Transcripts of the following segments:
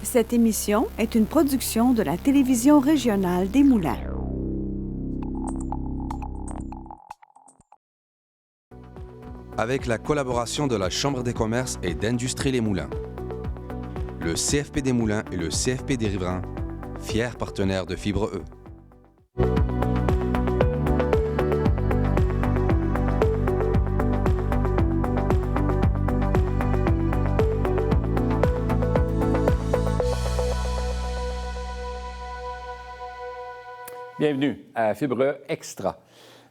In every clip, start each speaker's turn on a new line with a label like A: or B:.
A: Cette émission est une production de la télévision régionale des Moulins.
B: Avec la collaboration de la Chambre des commerces et d'industrie Les Moulins, le CFP des Moulins et le CFP des Riverains, fiers partenaires de Fibre E.
C: Bienvenue à Fibre Extra.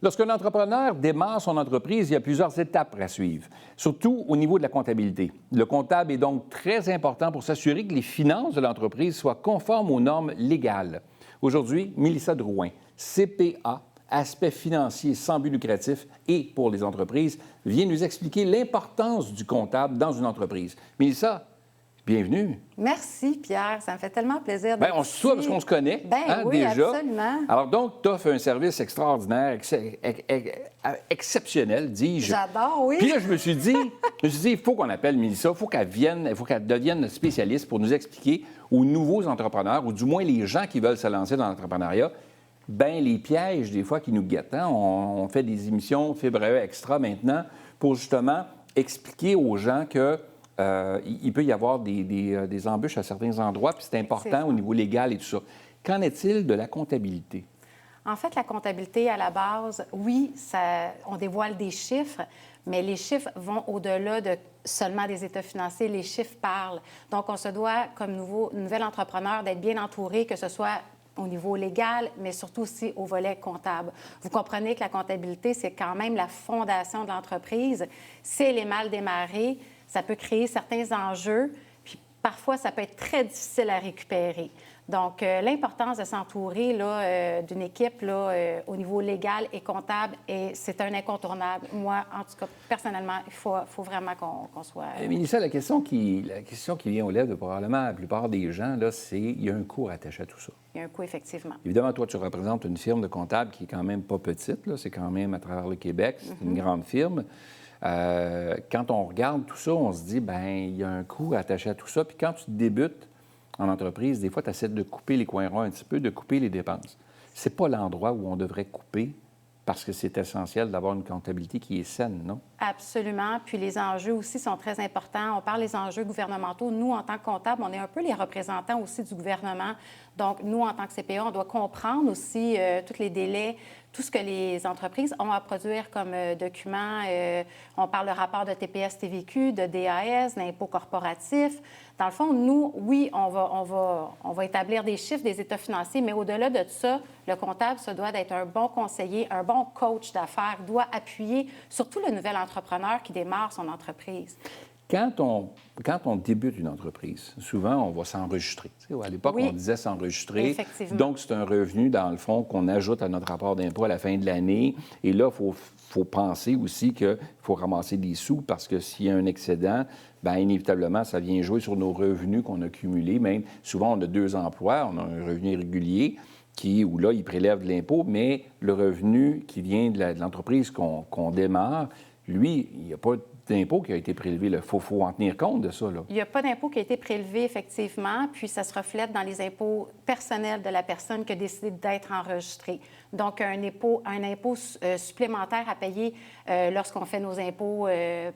C: Lorsqu'un entrepreneur démarre son entreprise, il y a plusieurs étapes à suivre, surtout au niveau de la comptabilité. Le comptable est donc très important pour s'assurer que les finances de l'entreprise soient conformes aux normes légales. Aujourd'hui, Mélissa Drouin, CPA, aspect financier sans but lucratif et pour les entreprises, vient nous expliquer l'importance du comptable dans une entreprise. Mélissa, bienvenue.
D: Merci, Pierre. Ça me fait tellement plaisir
C: On se souhaite parce qu'on se connaît,
D: oui,
C: déjà.
D: Absolument.
C: Alors donc, tu offres un service extraordinaire, exceptionnel, dis-je.
D: J'adore, oui.
C: Puis là, je me suis dit, il faut qu'on appelle Mélissa, il faut qu'elle devienne spécialiste pour nous expliquer aux nouveaux entrepreneurs, ou du moins les gens qui veulent se lancer dans l'entrepreneuriat, les pièges, des fois, qui nous guettent. Hein? On fait des émissions Fibre Extra maintenant pour justement expliquer aux gens que il peut y avoir des embûches à certains endroits, puis c'est important au niveau légal et tout ça. Qu'en est-il de la comptabilité?
D: En fait, la comptabilité, à la base, oui, on dévoile des chiffres, mais les chiffres vont au-delà de seulement des états financiers. Les chiffres parlent. Donc, on se doit, comme nouvel entrepreneur, d'être bien entouré, que ce soit au niveau légal, mais surtout aussi au volet comptable. Vous comprenez que la comptabilité, c'est quand même la fondation de l'entreprise. Si elle est mal démarrée, ça peut créer certains enjeux, puis parfois, ça peut être très difficile à récupérer. Donc, l'importance de s'entourer d'une équipe au niveau légal et comptable, c'est un incontournable. Moi, en tout cas, personnellement, il faut vraiment qu'on soit...
C: Mélissa, la question qui vient aux lèvres de probablement la plupart des gens, là, c'est il y a un coût attaché à tout ça.
D: Il y a un coût, effectivement.
C: Évidemment, toi, tu représentes une firme de comptable qui est quand même pas petite. Là. C'est quand même à travers le Québec. C'est une grande firme. Quand on regarde tout ça, on se dit, il y a un coût attaché à tout ça. Puis quand tu débutes en entreprise, des fois, tu essaies de couper les coins ronds un petit peu, de couper les dépenses. C'est pas l'endroit où on devrait couper parce que c'est essentiel d'avoir une comptabilité qui est saine, non?
D: Absolument. Puis les enjeux aussi sont très importants. On parle des enjeux gouvernementaux. Nous, en tant que comptables, on est un peu les représentants aussi du gouvernement. Donc, nous, en tant que CPA, on doit comprendre aussi tous les délais, tout ce que les entreprises ont à produire comme documents. On parle de rapport de TPS-TVQ, de DAS, d'impôts corporatifs. Dans le fond, nous, oui, on va établir des chiffres, des états financiers, mais au-delà de ça, le comptable se doit d'être un bon conseiller, un bon coach d'affaires, doit appuyer surtout le nouvel entrepreneur qui démarre son entreprise.
C: Quand on débute une entreprise, souvent, on va s'enregistrer. À l'époque, on disait s'enregistrer. Donc, c'est un revenu, dans le fond, qu'on ajoute à notre rapport d'impôt à la fin de l'année. Et là, il faut penser aussi qu'il faut ramasser des sous parce que s'il y a un excédent, inévitablement, ça vient jouer sur nos revenus qu'on a cumulés. Même, souvent, on a 2 emplois, on a un revenu régulier où là, il prélève de l'impôt, mais le revenu qui vient de l'entreprise qu'on démarre, lui, il n'y a pas d'impôt qui a été prélevé. Il faut en tenir compte de ça. Là.
D: Il n'y a pas d'impôt qui a été prélevé, effectivement, puis ça se reflète dans les impôts personnels de la personne qui a décidé d'être enregistrée. Donc, un impôt supplémentaire à payer lorsqu'on fait nos impôts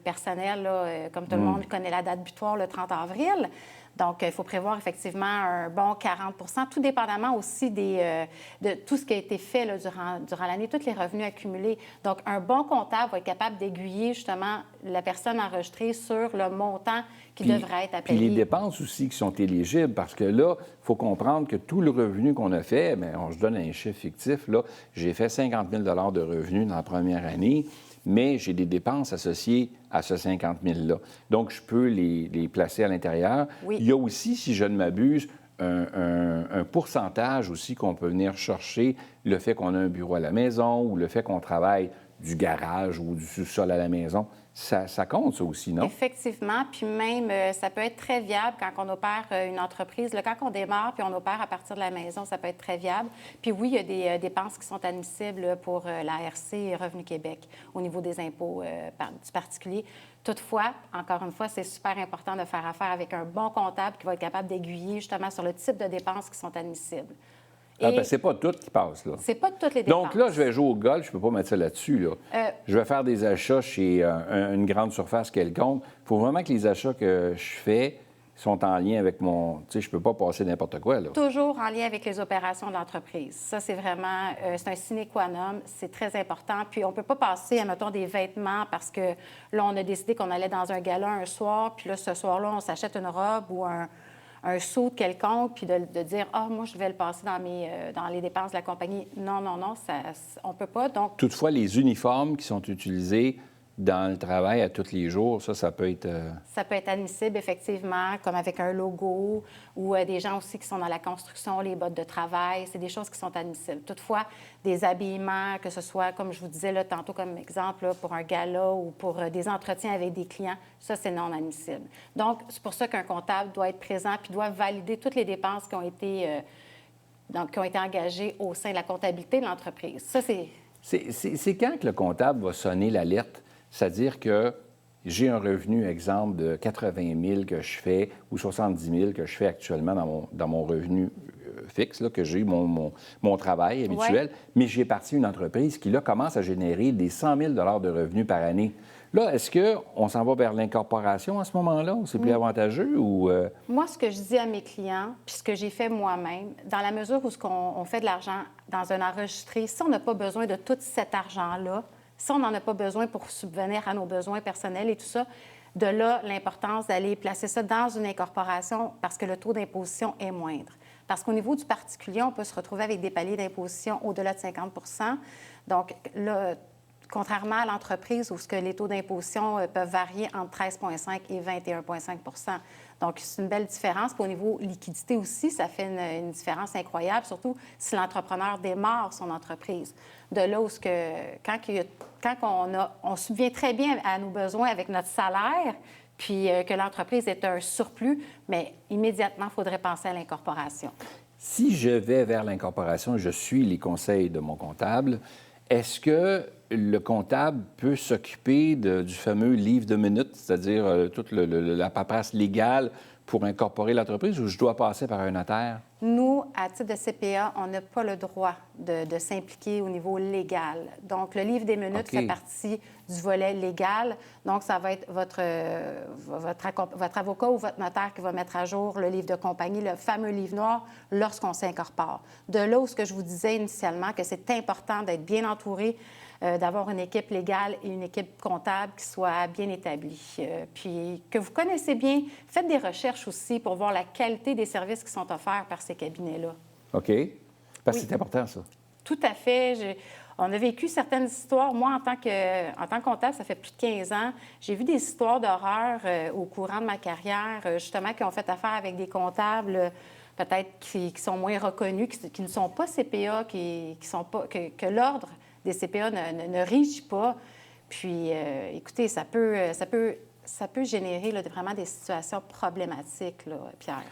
D: personnels, comme tout le monde connaît la date butoir, le 30 avril. Donc, il faut prévoir effectivement un bon 40 tout dépendamment aussi de tout ce qui a été fait là, durant l'année, tous les revenus accumulés. Donc, un bon comptable va être capable d'aiguiller justement la personne enregistrée sur le montant qui devrait être à payer.
C: Puis les dépenses aussi qui sont éligibles, parce que là, il faut comprendre que tout le revenu qu'on a fait, je donne un chiffre fictif, là, j'ai fait 50 000 $ de revenus dans la première année, mais j'ai des dépenses associées à ce 50 000 $-là. Donc, je peux les placer à l'intérieur.
D: Oui.
C: Il y a aussi, si je ne m'abuse, un pourcentage aussi qu'on peut venir chercher, le fait qu'on a un bureau à la maison ou le fait qu'on travaille du garage ou du sous-sol à la maison. ça compte, ça aussi, non?
D: Effectivement. Puis même, ça peut être très viable quand on opère une entreprise. Là, quand on démarre puis on opère à partir de la maison, ça peut être très viable. Puis oui, il y a des dépenses qui sont admissibles pour l'ARC et Revenu Québec au niveau des impôts du particulier. Toutefois, encore une fois, c'est super important de faire affaire avec un bon comptable qui va être capable d'aiguiller justement sur le type de dépenses qui sont admissibles.
C: C'est pas tout qui passe, là.
D: C'est pas toutes les dépenses.
C: Donc là, je vais jouer au golf, je peux pas mettre ça là-dessus, là. Je vais faire des achats chez une grande surface quelconque. Il faut vraiment que les achats que je fais sont en lien avec mon... Tu sais, je peux pas passer n'importe quoi, là.
D: Toujours en lien avec les opérations de l'entreprise. Ça, c'est vraiment... c'est un sine qua non. C'est très important. Puis on peut pas passer, admettons, des vêtements parce que là, on a décidé qu'on allait dans un gala un soir, puis là, ce soir-là, on s'achète une robe ou un saut quelconque, puis de dire « Ah, moi, je vais le passer dans les dépenses de la compagnie. » Non, on ne peut pas. Donc,
C: toutefois, les uniformes qui sont utilisés dans le travail à tous les jours, ça peut être...
D: Ça peut être admissible, effectivement, comme avec un logo ou des gens aussi qui sont dans la construction, les bottes de travail. C'est des choses qui sont admissibles. Toutefois, des habillements, que ce soit, comme je vous disais là, tantôt comme exemple, là, pour un gala ou pour des entretiens avec des clients, ça, c'est non admissible. Donc, c'est pour ça qu'un comptable doit être présent puis doit valider toutes les dépenses qui ont été engagées au sein de la comptabilité de l'entreprise. Ça, c'est...
C: C'est quand que le comptable va sonner l'alerte? C'est-à-dire que j'ai un revenu, exemple, de 80 000 que je fais ou 70 000 que je fais actuellement dans mon revenu fixe, là, que j'ai mon travail habituel, mais j'ai parti une entreprise qui, là, commence à générer des 100 000 de revenus par année. Là, est-ce qu'on s'en va vers l'incorporation à ce moment-là? C'est plus avantageux ou...
D: Moi, ce que je dis à mes clients, puis ce que j'ai fait moi-même, dans la mesure où on fait de l'argent dans un enregistré, si on n'a pas besoin de tout cet argent-là, si on n'en a pas besoin pour subvenir à nos besoins personnels et tout ça, de là, l'importance d'aller placer ça dans une incorporation parce que le taux d'imposition est moindre. Parce qu'au niveau du particulier, on peut se retrouver avec des paliers d'imposition au-delà de 50 %. Donc, là, contrairement à l'entreprise où les taux d'imposition peuvent varier entre 13,5 et 21,5 %. Donc, c'est une belle différence. Puis au niveau liquidité aussi, ça fait une différence incroyable, surtout si l'entrepreneur démarre son entreprise. De là où quand on subvient très bien à nos besoins avec notre salaire, puis que l'entreprise est un surplus, mais immédiatement, il faudrait penser à l'incorporation.
C: Si je vais vers l'incorporation, je suis les conseils de mon comptable, est-ce que le comptable peut s'occuper du fameux livre de minutes, c'est-à-dire toute la paperasse légale pour incorporer l'entreprise, ou je dois passer par un notaire?
D: Nous, à titre de CPA, on n'a pas le droit de s'impliquer au niveau légal. Donc, le livre des minutes fait partie du volet légal. Donc, ça va être votre avocat ou votre notaire qui va mettre à jour le livre de compagnie, le fameux livre noir, lorsqu'on s'incorpore. De là où ce que je vous disais initialement, que c'est important d'être bien entouré, d'avoir une équipe légale et une équipe comptable qui soit bien établie. Puis que vous connaissez bien, faites des recherches aussi pour voir la qualité des services qui sont offerts par ces cabinets-là.
C: OK. Parce que c'est important, ça.
D: Tout à fait. On a vécu certaines histoires. Moi, en tant que comptable, ça fait plus de 15 ans, j'ai vu des histoires d'horreur au courant de ma carrière, justement, qui ont fait affaire avec des comptables peut-être qui sont moins reconnus, qui ne sont pas CPA, que l'ordre des CPA ne régit pas. Puis, écoutez, ça peut générer là, vraiment des situations problématiques, là, Pierre.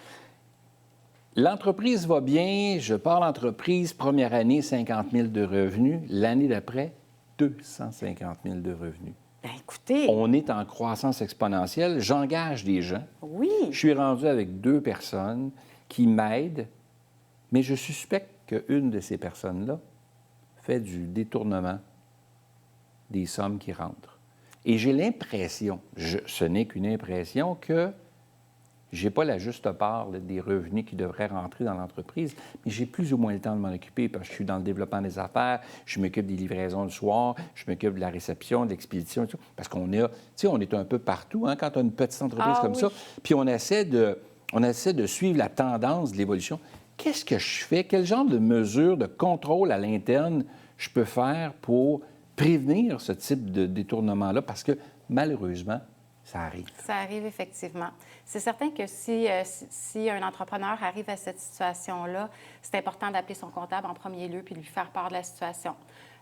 C: L'entreprise va bien, je pars l'entreprise, première année, 50 000 de revenus. L'année d'après, 250 000 de revenus.
D: Bien, écoutez...
C: On est en croissance exponentielle. J'engage des gens.
D: Oui.
C: Je suis rendu avec 2 personnes qui m'aident, mais je suspecte qu'une de ces personnes-là fait du détournement des sommes qui rentrent. Et j'ai l'impression, ce n'est qu'une impression, que je n'ai pas la juste part des revenus qui devraient rentrer dans l'entreprise, mais j'ai plus ou moins le temps de m'en occuper parce que je suis dans le développement des affaires, je m'occupe des livraisons le soir, je m'occupe de la réception, de l'expédition et tout. Parce qu'on est un peu partout quand on a une petite entreprise comme ça. Puis on essaie de suivre la tendance de l'évolution. Qu'est-ce que je fais? Quel genre de mesures de contrôle à l'interne je peux faire pour prévenir ce type de détournement-là? Parce que, malheureusement, ça arrive.
D: Ça arrive, effectivement. C'est certain que si un entrepreneur arrive à cette situation-là, c'est important d'appeler son comptable en premier lieu puis de lui faire part de la situation.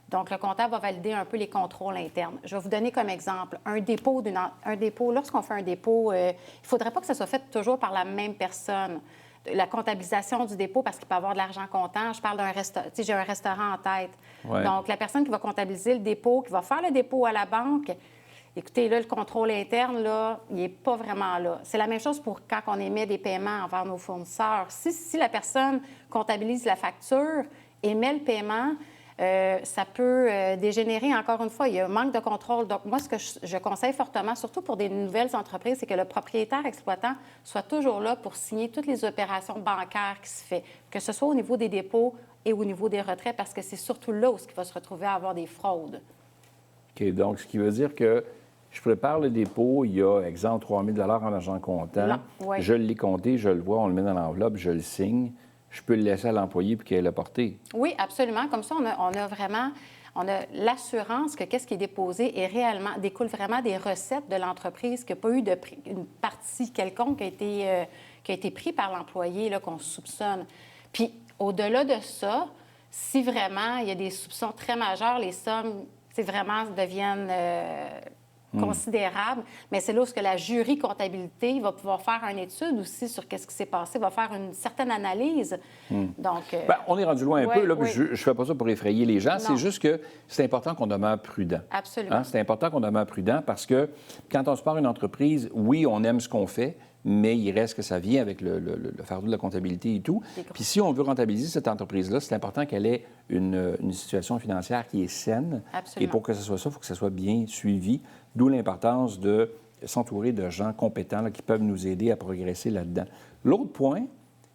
D: Donc, le comptable va valider un peu les contrôles internes. Je vais vous donner comme exemple un dépôt. Lorsqu'on fait un dépôt, il ne faudrait pas que ça soit fait toujours par la même personne. La comptabilisation du dépôt, parce qu'il peut y avoir de l'argent comptant. Je parle d'un restaurant. J'ai un restaurant en tête.
C: Ouais.
D: Donc, la personne qui va comptabiliser le dépôt, qui va faire le dépôt à la banque, écoutez, là, le contrôle interne, là, il n'est pas vraiment là. C'est la même chose pour quand on émet des paiements envers nos fournisseurs. Si la personne comptabilise la facture, émet le paiement, ça peut dégénérer. Encore une fois, il y a un manque de contrôle. Donc, moi, ce que je conseille fortement, surtout pour des nouvelles entreprises, c'est que le propriétaire exploitant soit toujours là pour signer toutes les opérations bancaires qui se font, que ce soit au niveau des dépôts et au niveau des retraits, parce que c'est surtout là où il va se retrouver à avoir des fraudes. OK.
C: Donc, ce qui veut dire que je prépare le dépôt, il y a, exemple, 3 000 en argent comptant.
D: Oui.
C: Je l'ai compté, je le vois, on le met dans l'enveloppe, je le signe. Je peux le laisser à l'employé puis qu'il ait le porté. Oui,
D: absolument. Comme ça, on a l'assurance que qu'est-ce qui est déposé découle vraiment des recettes de l'entreprise, qu'il n'y a pas eu une partie quelconque qui a été prise par l'employé, là, qu'on soupçonne. Puis, au-delà de ça, si vraiment il y a des soupçons très majeurs, les sommes, vraiment deviennent considérable, mais c'est là où la jury comptabilité va pouvoir faire une étude aussi sur qu'est-ce qui s'est passé, va faire une certaine analyse. Donc,
C: on est rendu loin un peu. Là, je ne fais pas ça pour effrayer les gens.
D: Non.
C: C'est juste que c'est important qu'on demeure prudent.
D: Absolument.
C: C'est important qu'on demeure prudent parce que quand on se part une entreprise, oui, on aime ce qu'on fait, mais il reste que ça vient avec le fardeau de la comptabilité et tout. Puis si on veut rentabiliser cette entreprise-là, c'est important qu'elle ait une situation financière qui est saine.
D: Absolument.
C: Et pour que ce soit ça, il faut que ça soit bien suivi, d'où l'importance de s'entourer de gens compétents là, qui peuvent nous aider à progresser là-dedans. L'autre point,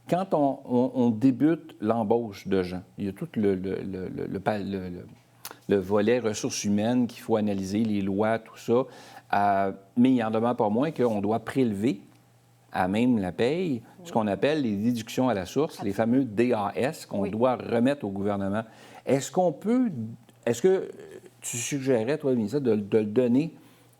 C: quand on débute l'embauche de gens, il y a tout le volet ressources humaines qu'il faut analyser, les lois, tout ça, mais il n'en demeure pas moins qu'on doit prélever à même la paye, ce qu'on appelle les déductions à la source, les fameux DAS qu'on doit remettre au gouvernement. Est-ce que tu suggérais, toi, Mélissa, de le donner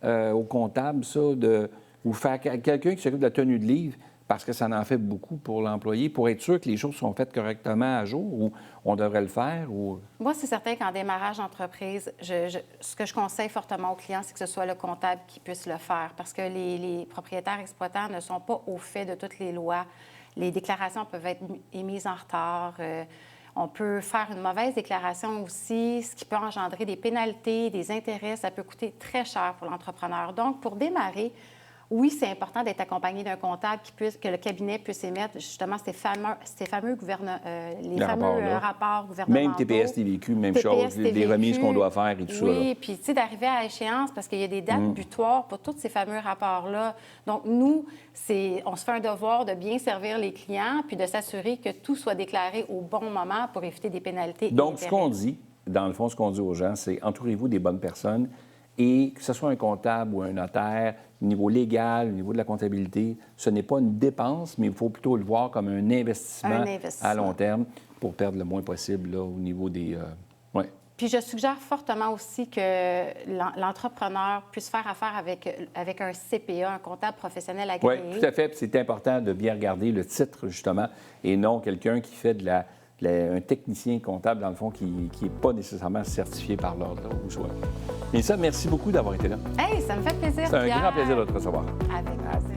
C: au comptable, ça, ou faire quelqu'un qui s'occupe de la tenue de livre, parce que ça en fait beaucoup pour l'employé, pour être sûr que les choses sont faites correctement à jour, ou on devrait le faire? Ou...
D: Moi, c'est certain qu'en démarrage d'entreprise, ce que je conseille fortement aux clients, c'est que ce soit le comptable qui puisse le faire, parce que les propriétaires exploitants ne sont pas au fait de toutes les lois. Les déclarations peuvent être émises en retard. On peut faire une mauvaise déclaration aussi, ce qui peut engendrer des pénalités, des intérêts. Ça peut coûter très cher pour l'entrepreneur. Donc, pour démarrer, oui, c'est important d'être accompagné d'un comptable que le cabinet puisse émettre justement ces fameux rapports gouvernementaux.
C: Même TPS, TVQ, même chose, les remises qu'on doit faire et tout ça.
D: Oui, puis tu sais, d'arriver à échéance parce qu'il y a des dates butoirs pour tous ces fameux rapports-là. Donc, nous, on se fait un devoir de bien servir les clients puis de s'assurer que tout soit déclaré au bon moment pour éviter des pénalités.
C: Donc, ce qu'on dit, dans le fond, ce qu'on dit aux gens, c'est entourez-vous des bonnes personnes. Et que ce soit un comptable ou un notaire, au niveau légal, au niveau de la comptabilité, ce n'est pas une dépense, mais il faut plutôt le voir comme un investissement à long terme pour perdre le moins possible là, au niveau des...
D: Puis je suggère fortement aussi que l'entrepreneur puisse faire affaire avec un CPA, un comptable professionnel agréé.
C: Oui, tout à fait. Puis c'est important de bien regarder le titre, justement, et non quelqu'un qui fait un technicien comptable, dans le fond, qui n'est pas nécessairement certifié par l'ordre ou soit. Mélissa, merci beaucoup d'avoir été là.
D: Hey, ça me fait plaisir.
C: C'est un grand plaisir de te recevoir.
D: Avec plaisir.